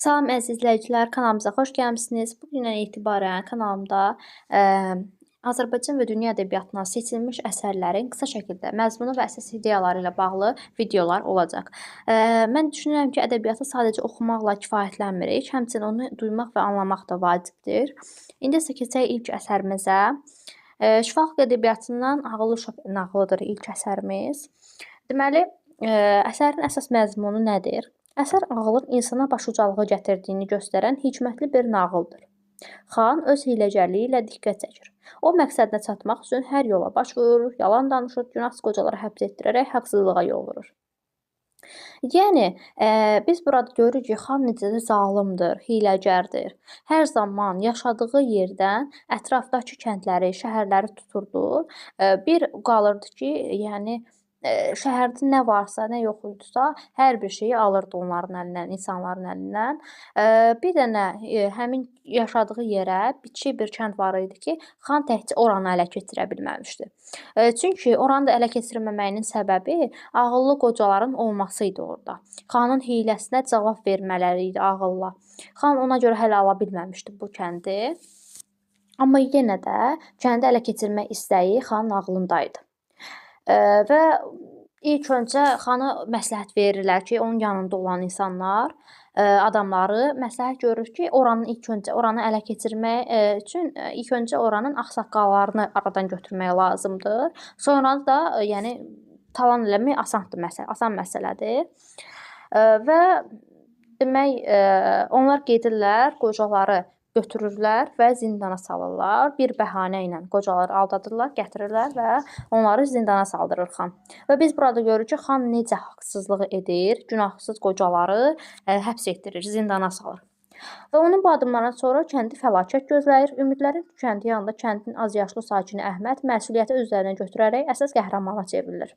Salam əziz izləyicilər, kanalımıza xoş gəlmisiniz. Bugündən etibarən kanalımda Azərbaycan və dünya ədəbiyyatından seçilmiş əsərlərin qısa şəkildə məzmunu və əsas ideyaları ilə bağlı videolar olacaq. Mən düşünürəm ki, ədəbiyyatı sadəcə oxumaqla kifayətlənmirik, həmçinin onu duymaq və anlamaq da vacibdir. İndi isə keçək ilk əsərimizə. Şifaxlıq ədəbiyyatından Ağıllı Uşaq nağılıdır ilk əsərimiz. Deməli, əsərin əsas məzmunu nədir? Əsər ağılın insana başucalığı gətirdiyini göstərən hikmətli bir nağıldır. Xan öz hiyləgərliyi ilə diqqət çəkir. O məqsədinə çatmaq üçün hər yola baş vurur, yalan danışır, günahsız qocaları həbs etdirərək haqsızlığa yol vurur. Yəni, biz burada görürük ki, xan necə də zalımdır, hiyləgərdir. Hər zaman yaşadığı yerdən ətrafdakı kəndləri, şəhərləri tuturdu. Bir qalırdı ki, yəni şəhərdə nə varsa, nə yox idisə, hər bir şeyi alırdı onların əlindən, insanların əlindən. Bir dənə həmin yaşadığı yerə kiçik bir kənd var idi ki, xan təkcə oranı ələ keçirə bilməmişdi. Çünki oranı da ələ keçirməməyinin səbəbi ağıllı qocaların olması idi orada. Xanın hiyləsinə cavab vermələri idi ağılla. Xan ona görə hələ ala bilməmişdi bu kəndi. Amma yenə də kəndi ələ keçirmək istəyi xanın ağlındaydı. Və ilk öncə xana məsləhət verirlər ki, onun yanında olan insanlar, adamları məsləhət görür ki, oranı ələ keçirmək üçün ilk öncə oranın ağsaqqallarını aradan götürmək lazımdır. Sonra da yəni talan eləmək asan məsələdir. Və demək onlar gedirlər, qocaları götürürlər və zindana salırlar. Bir bəhanə ilə qocaları aldadırlar, gətirirlər və onları zindana saldırır xan. Və biz burada görürük ki, xan necə haqsızlığı edir, günahsız qocaları həbs etdirir, zindana salır. Və onun bu addımlarından sonra kəndi fəlakət gözləyir. Ümidlərin tükəndiyi anda kəndin azyaşlı sakini Əhməd məsuliyyəti özlərinə götürərək əsas qəhrəmana çevrilir.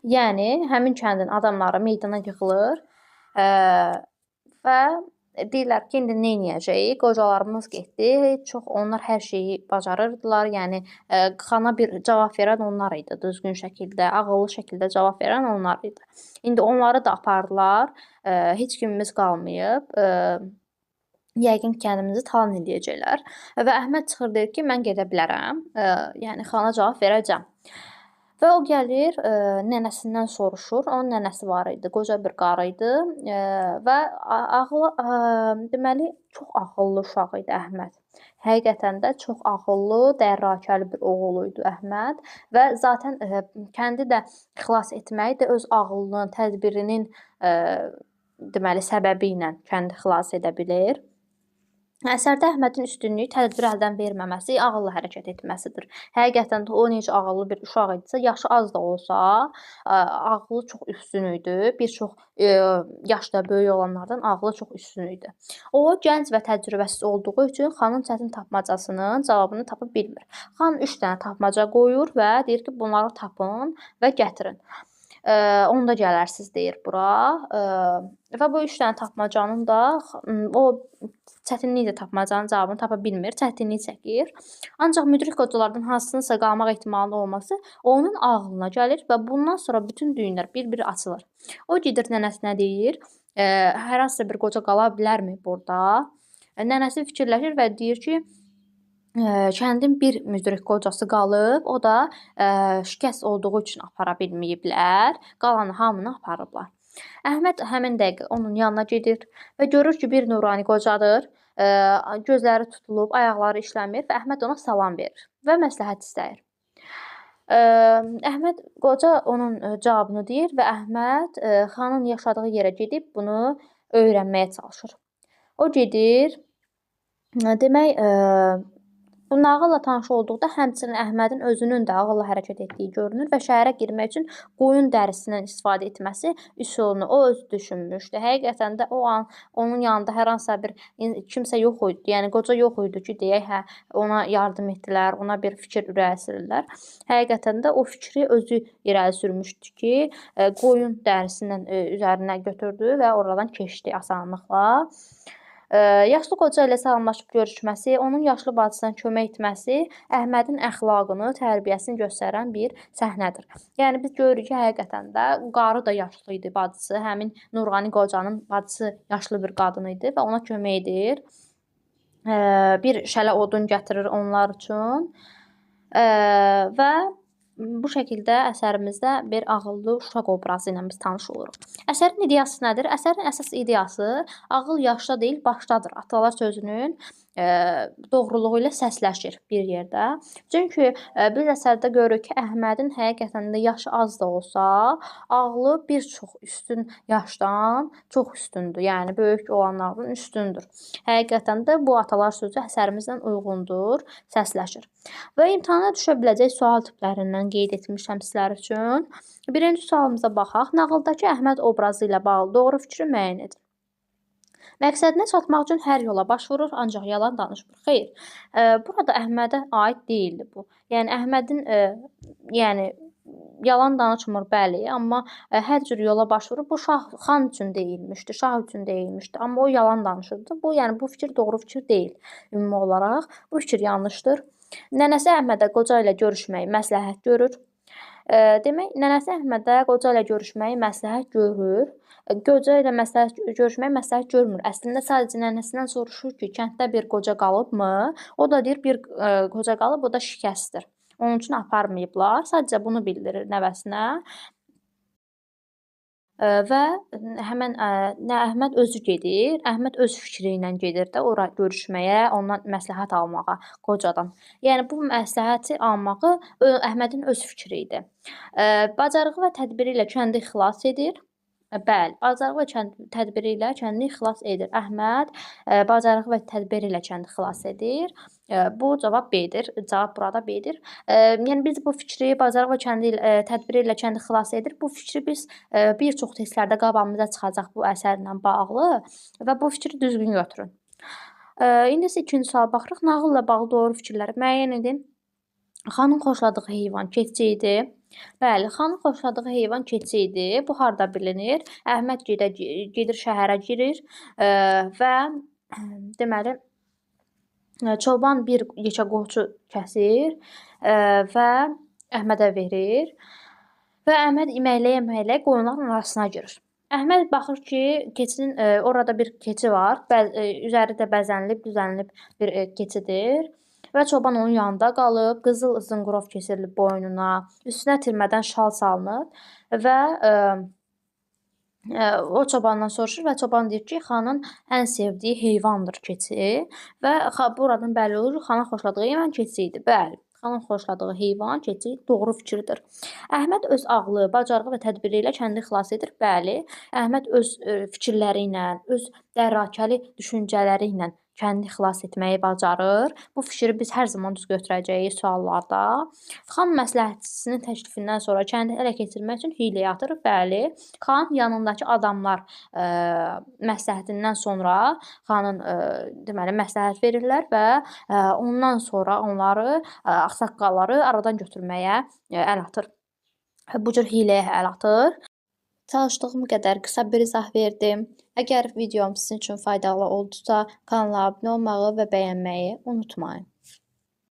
Yəni, həmin kəndin adamları meydana yığılır və deyirlər ki, indi nə edəcəyik? Qocalarımız getdi. Onlar hər şeyi bacarırdılar. Yəni xana bir cavab verən onlar idi, düzgün şəkildə, ağıllı şəkildə cavab verən onlar idi. İndi onları da apardılar. Heç kimimiz qalmayıb. Yəqin kəndimizi talan edəcəklər. Və Əhməd çıxır deyir ki, mən gedə bilərəm. Yəni xana cavab verəcəm. Və o gəlir, nənəsindən soruşur. Onun nənəsi var idi, qoca bir qarı idi və deməli çox ağıllı uşaq idi Əhməd. Həqiqətən də çox ağıllı, dərrakəli bir oğul idi Əhməd və zaten kəndi də xilas etməyi də öz ağıllının, tədbirinin deməli səbəbi ilə kəndi xilas edə bilir. Əsərdə Əhmədin üstünlüyü tədbir əldən verməməsi, ağıllı hərəkət etməsidir. Həqiqətən də o necə ağıllı bir uşaq idisə, yaşı az da olsa, ağlı çox üstün idi. Bir çox yaşda böyük olanlardan ağlı çox üstün idi. O, gənc və təcrübəsiz olduğu üçün xanın çətin tapmacasının cavabını tapa bilmir. Xan 3 dənə tapmaca qoyur və deyir ki, bunları tapın və gətirin. Onda gələrsiz deyir bura. Və bu 3 dənə tapmacanın da o çətinliklə tapmacanın cavabını tapa bilmir, çətinlik çəkir. Ancaq müdrik qocalardan hansınınsa qalmaq ehtimalının olması onun ağlına gəlir və bundan sonra bütün düyünlər bir-bir açılır. O gedir nənəsinə deyir, hər hansısa bir qoca qala bilərmi burada? Nənəsi fikirləşir və deyir ki, kəndin bir müdrik qocası qalıb, o da şikəst olduğu üçün apara bilməyiblər, qalanı hamını aparıblar. Əhməd həmin dəqiqə onun yanına gedir və görür ki, bir nurani qocadır, gözləri tutulub, ayaqları işləmir və Əhməd ona salam verir və məsləhət istəyir. Əhməd qoca onun cavabını deyir və Əhməd xanın yaşadığı yerə gedib bunu öyrənməyə çalışır. O gedir, demək, bu nağılla tanış olduqda həmçinin Əhmədin özünün də ağıllı hərəkət etdiyi görünür və şəhərə girmək üçün qoyun dərisindən istifadə etməsi üsulunu o özü düşünmüşdü. Həqiqətən də o an onun yanında hər hansısa bir kimsə yox idi. Yəni qoca yox idi ki, deyək, ona yardım etdilər, ona bir fikir irəli sürdülər. Həqiqətən də o fikri özü irəli sürmüşdü ki, qoyun dərisindən üzərinə götürdü və oradan keçdi asanlıqla. Yaşlı qoca ilə salamlaşıb görüşməsi, onun yaşlı bacısına kömək etməsi Əhmədin əxlaqını, tərbiyəsini göstərən bir səhnədir. Yəni biz görürük ki, həqiqətən də qarı da yaşlı idi, bacısı, həmin Nurğani qocanın bacısı yaşlı bir qadın idi və ona kömək edir. Bir şələ odun gətirir onlar üçün. Və bu şəkildə əsərimizdə bir ağıllı uşaq obrazı ilə biz tanış oluruq. Əsərin ideyası nədir? Əsərin əsas ideyası ağıl yaşda deyil, başdadır. Atalar sözünün doğruluğu ilə səsləşir bir yerdə. Çünki biz əsərdə görürük ki, Əhmədin həqiqətən də yaşı az da olsa, ağlı bir çox üstün yaşdan çox üstündür. Yəni böyük olanlardan üstündür. Həqiqətən də bu atalar sözü əsərimizlə uyğundur, səsləşir. Və imtahana düşə biləcək sual tiplərindən qeyd etmişəm sizlər üçün. Birinci sualımıza baxaq. Nağıldakı Əhməd obrazı ilə bağlı doğru fikri müəyyən edin. Məqsədinə çatmaq üçün hər yola başvurur, ancaq yalan danışmır. Xeyr, burada Əhmədə aid deyildi bu. Yəni Əhmədin yalan danışmır, bəli, amma hər cür yola başvurur. Bu xan üçün deyilmişdi, şah üçün deyilmişdi, amma o yalan danışırdı. Bu fikir doğru fikir deyil ümumi olaraq. Bu fikir yanlışdır. Nənəsi Əhmədə qoca ilə görüşməyi məsləhət görür. Demək, nənəsi Əhmədə qoca ilə görüşməyi məsləhət görür. Qoca ilə görüşməyi məsləhət görmür. Əslində sadəcə nənəsindən soruşur ki, kənddə bir qoca qalıbmı? O da deyir, bir qoca qalıb, o da şikəstdir. Onun üçün aparmayıblar. Sadəcə bunu bildirir nəvəsinə. Və həmən Əhməd özü gedir. Əhməd öz fikri ilə gedir də ora görüşməyə, ondan məsləhət almağa qocadan. Yəni bu məsləhəti almağı Əhmədin öz fikri idi. Bacarığı və tədbiri ilə kəndi xilas edir. Bəli, bacarığı və tədbiri ilə kəndini xilas edir. Əhməd bacarığı və tədbiri ilə kəndi xilas edir. Bu cavab B-dir. Cavab burada B-dir. Yəni biz bu fikri bacarıq və tədbiri ilə kəndi xilas edir. Bu fikri biz bir çox testlərdə qabağımıza çıxacaq bu əsərlə bağlı və bu fikri düzgün götürün. İndi isə ikinci suala baxırıq. Nağılla bağlı doğru fikirləri müəyyən edin. Xanın xoşladığı heyvan keçi idi. Bəli, xanın xoşladığı heyvan keçi idi. Bu harda bilinir? Əhməd gedir şəhərə girir və deməli çoban bir yekə qoçu kəsir və Əhmədə verir və Əhməd iməkləyə-iməkləyə qoyunların arasına girir. Əhməd baxır ki, keçinin orada bir keçi var, üzəri də bəzənilib, düzənilib bir keçidir. Və çoban onun yanında qalıb, qızıl zınqrov keçirilib boynuna, üstünə tirmədən şal salınıb və o çobandan soruşur və çoban deyir ki, xanın ən sevdiyi heyvandır keçi və buradan bəlli olur, xanın xoşladığı heyvan keçi idi. Bəli, xanın xoşladığı heyvan keçi doğru fikirdir. Əhməd öz ağlı, bacarığı və tədbiri ilə kəndini xilas edir. Bəli, Əhməd öz fikirləri ilə, öz dərrakəli düşüncələri ilə kəndini xilas etməyi bacarır. Bu fikri biz hər zaman düz götürəcəyik suallarda. Xan məsləhətçisinin təklifindən sonra kəndi ələ keçirmək üçün hiyləyə atır. Bəli, xan yanındakı adamlar məsləhətindən sonra xanın deməli məsləhət verirlər və ondan sonra onları ağsaqqalları aradan götürməyə əl atır. Bu cür hiyləyə əl atır. Çalışdığım qədər qısa bir izah verdim. Əgər videom sizin üçün faydalı oldusa, kanala abunə olmağı və bəyənməyi unutmayın.